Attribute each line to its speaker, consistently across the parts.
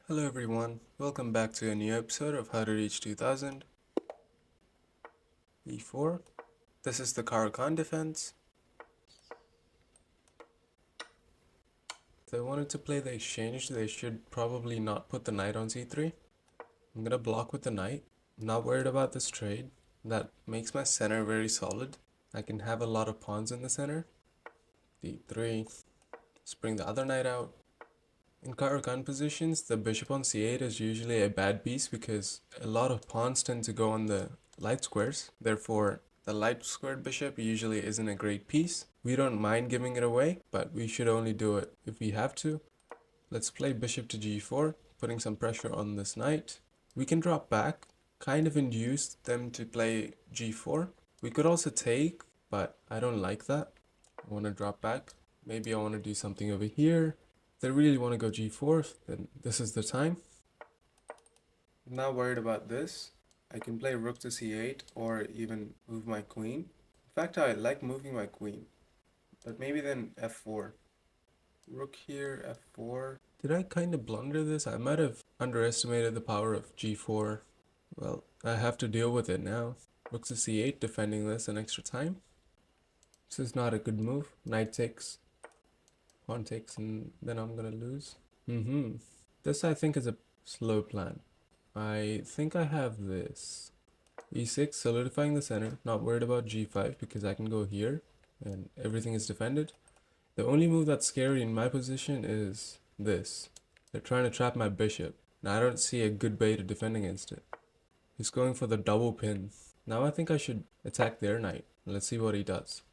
Speaker 1: Hello everyone, welcome back to a new episode of How to Reach 2000 E4. This is the Caro-Kann defense. If they wanted to play the exchange, they should probably not put the knight on c3. I'm gonna block with the knight. I'm not worried about this trade. That makes my center very solid. I can have a lot of pawns in the center. d3. Let's bring the other knight out. In Caro-Kann positions, the bishop on c8 is usually a bad piece because a lot of pawns tend to go on the light squares. Therefore, the light squared bishop usually isn't a great piece. We don't mind giving it away, but we should only do it if we have to. Let's play bishop to g4, putting some pressure on this knight. We can drop back, kind of induce them to play g4. We could also take, but I don't like that. I want to drop back. Maybe I want to do something over here. If they really want to go g4, then this is the time. I'm not worried about this. I can play rook to c8 or even move my queen. In fact, I like moving my queen. But maybe then f4. Rook here, f4. Did I kind of blunder this? I might have underestimated the power of g4. Well, I have to deal with it now. Rook to c8, defending this an extra time. This is not a good move. Knight takes, pawn takes, and then I'm gonna lose. This I think is a slow plan. I think I have this. e6, solidifying the center. Not worried about g5 because I can go here and everything is defended. The only move that's scary in my position is this. They're trying to trap my bishop, and I don't see a good way to defend against it. He's going for the double pin. Now I think I should attack their knight. Let's see what he does.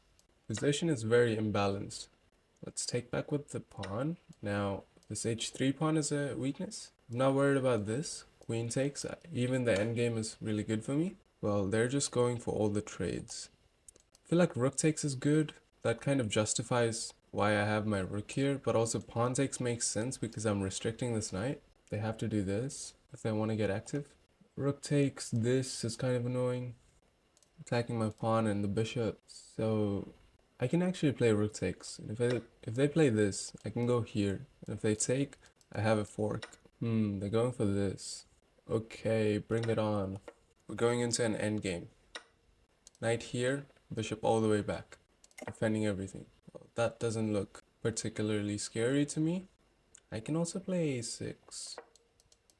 Speaker 1: Position is very imbalanced. Let's take back with the pawn. Now, this h3 pawn is a weakness. I'm not worried about this. Queen takes. Even the endgame is really good for me. Well, they're just going for all the trades. I feel like rook takes is good. That kind of justifies why I have my rook here, but also pawn takes makes sense because I'm restricting this knight. They have to do this if they want to get active. Rook takes, this is kind of annoying. Attacking my pawn and the bishop. So I can actually play rook takes. And if they play this, I can go here. And if they take, I have a fork. They're going for this. Okay, bring it on. We're going into an endgame. Knight here, bishop all the way back, defending everything. Well, that doesn't look particularly scary to me. I can also play a6.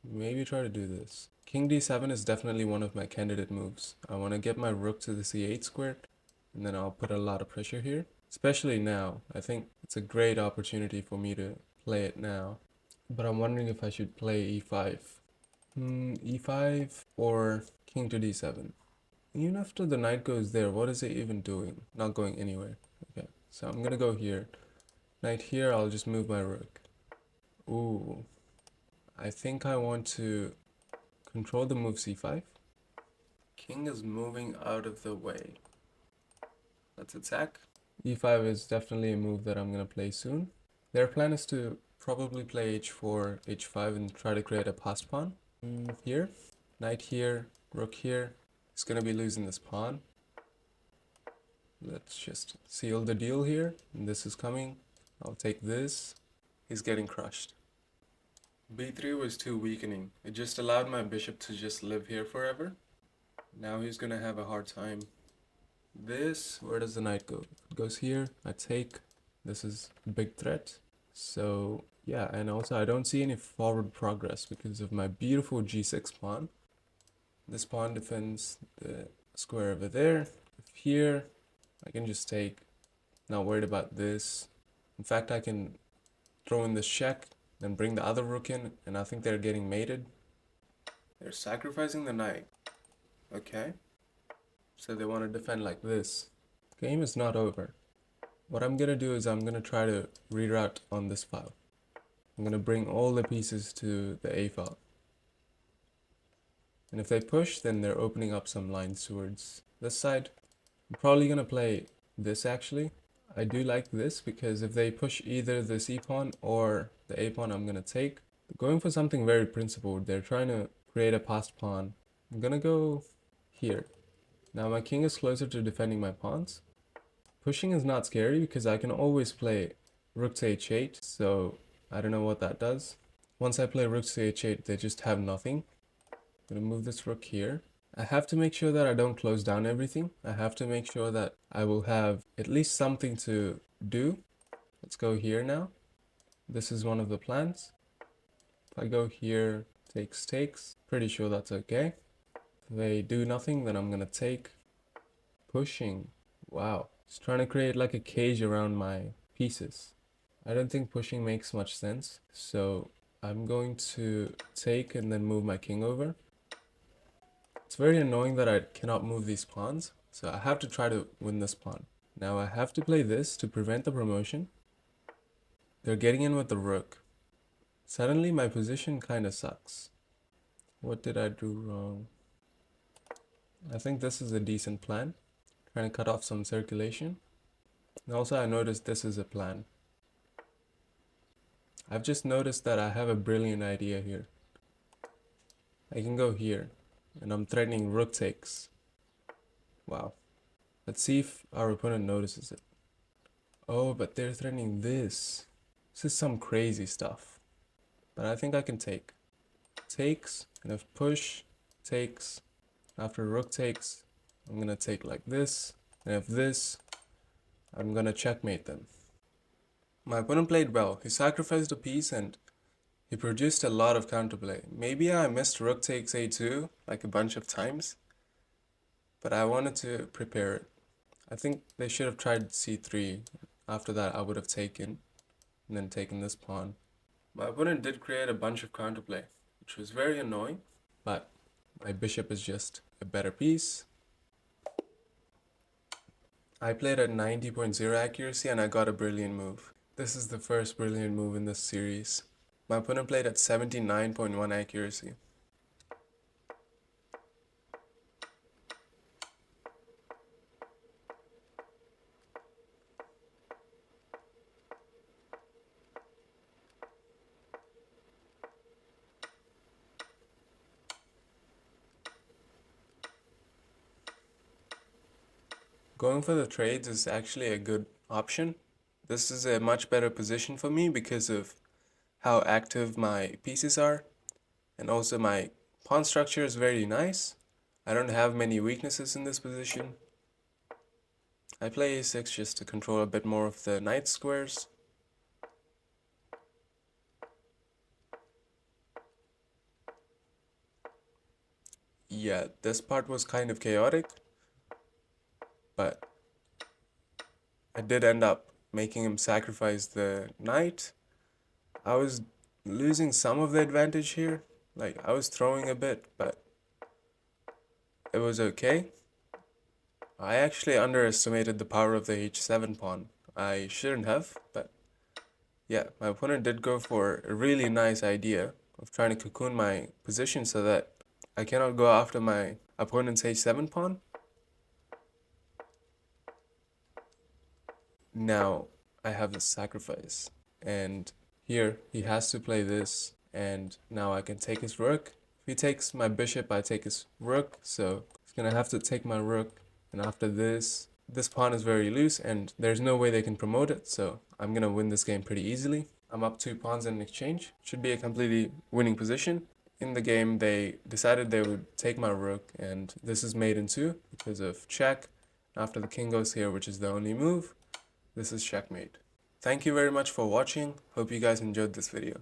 Speaker 1: Maybe try to do this. King d7 is definitely one of my candidate moves. I want to get my rook to the c8 square, and then I'll put a lot of pressure here. Especially now. I think it's a great opportunity for me to play it now. But I'm wondering if I should play e5. e5 or king to d7. Even after the knight goes there, what is it even doing? Not going anywhere. Okay, so I'm gonna go here. Knight here, I'll just move my rook. Ooh. I think I want to control the move c5. King is moving out of the way. Let's attack. e5 is definitely a move that I'm gonna play soon. Their plan is to probably play h4, h5 and try to create a passed pawn. Here, knight here, rook here. He's gonna be losing this pawn. Let's just seal the deal here. This is coming. I'll take this. He's getting crushed. b3 was too weakening. It just allowed my bishop to just live here forever. Now he's gonna have a hard time. This, where does the knight go? It goes here. I take. This is a big threat. So yeah, and also I don't see any forward progress because of my beautiful g6 pawn. This pawn defends the square over there. Here, I can just take. Not worried about this. In fact, I can throw in this check, then bring the other rook in, and I think they're getting mated. They're sacrificing the knight. Okay. So they want to defend like this. Game is not over. What I'm gonna do is I'm gonna try to reroute on this file. I'm gonna bring all the pieces to the A file. And if they push, then they're opening up some lines towards this side. I'm probably gonna play this actually. I do like this because if they push either the C pawn or the A pawn, I'm gonna take. They're going for something very principled. They're trying to create a passed pawn. I'm gonna go here. Now my king is closer to defending my pawns. Pushing is not scary because I can always play rook to h8, so I don't know what that does. Once I play rook to h8, they just have nothing. I'm gonna move this rook here. I have to make sure that I don't close down everything. I have to make sure that I will have at least something to do. Let's go here now. This is one of the plans. If I go here, takes, pretty sure that's okay. If they do nothing, then I'm gonna take, pushing. Wow, just trying to create like a cage around my pieces. I don't think pushing makes much sense, so I'm going to take and then move my king over. It's very annoying that I cannot move these pawns, so I have to try to win this pawn. Now I have to play this to prevent the promotion. They're getting in with the rook. Suddenly my position kinda sucks. What did I do wrong? I think this is a decent plan. Trying to cut off some circulation. And also I noticed this is a plan. I've just noticed that I have a brilliant idea here. I can go here, and I'm threatening rook takes. Wow. Let's see if our opponent notices it. Oh, but they're threatening this. This is some crazy stuff. But I think I can take. Takes, and if push, takes. After rook takes, I'm gonna take like this. And if this, I'm gonna checkmate them. My opponent played well. He sacrificed a piece and he produced a lot of counterplay. Maybe I missed rook takes a2 like a bunch of times, but I wanted to prepare it. I think they should have tried c3. After that, I would have taken and then taken this pawn. My opponent did create a bunch of counterplay, which was very annoying, but my bishop is just a better piece. I played at 90.0 accuracy and I got a brilliant move. This is the first brilliant move in this series. My opponent played at 79.1 accuracy. Going for the trades is actually a good option. This is a much better position for me because of how active my pieces are, and also my pawn structure is very nice. I don't have many weaknesses in this position. I play a6 just to control a bit more of the knight squares. Yeah, this part was kind of chaotic, but I did end up making him sacrifice the knight. I was losing some of the advantage here. Like, I was throwing a bit, but it was okay. I actually underestimated the power of the h7 pawn. I shouldn't have, but yeah, my opponent did go for a really nice idea of trying to cocoon my position so that I cannot go after my opponent's h7 pawn. Now I have the sacrifice, and here he has to play this, and now I can take his rook. If he takes my bishop, I take his rook, so he's gonna have to take my rook, and after this pawn is very loose and there's no way they can promote it, so I'm gonna win this game pretty easily. I'm up 2 pawns in exchange. Should be a completely winning position. In the game, they decided they would take my rook, and this is mate in 2 because of check. After the king goes here, which is the only move, this is checkmate. Thank you very much for watching. Hope you guys enjoyed this video.